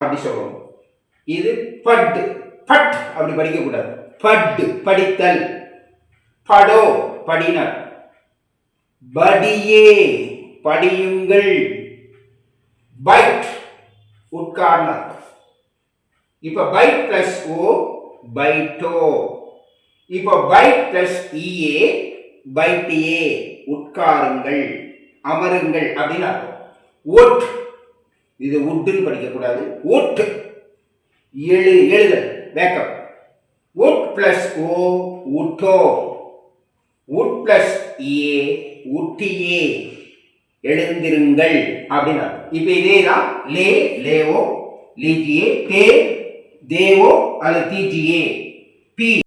அப்படி சொல்லணும். இது பட் பட் அப்படி படிக்க கூடாது. பட் படித்தல், படோ படினர், படியே படியுங்கள், பைட் உட்கார்னர். இப்ப பைட் பிளஸ் ஓ பைட்டோ. இப்ப பைட் பிளஸ் இஏ பைட்டியே உட்காருங்கள், அமருங்கள் அப்படின்னு அர்த்தம். ஒட் இது உட்டுன்னு படிக்க கூடாது. ஒட் எழுதல் வேக்கப். ஒட் plus O உட்டோ. Wood plus A உட்டியே எழுந்திருங்கள் அப்படின்னு அர்த்தம். இப்ப இதே தான் லே லேவோ லீஜியே, தே தேவோ அல்லது தீஜியே, பி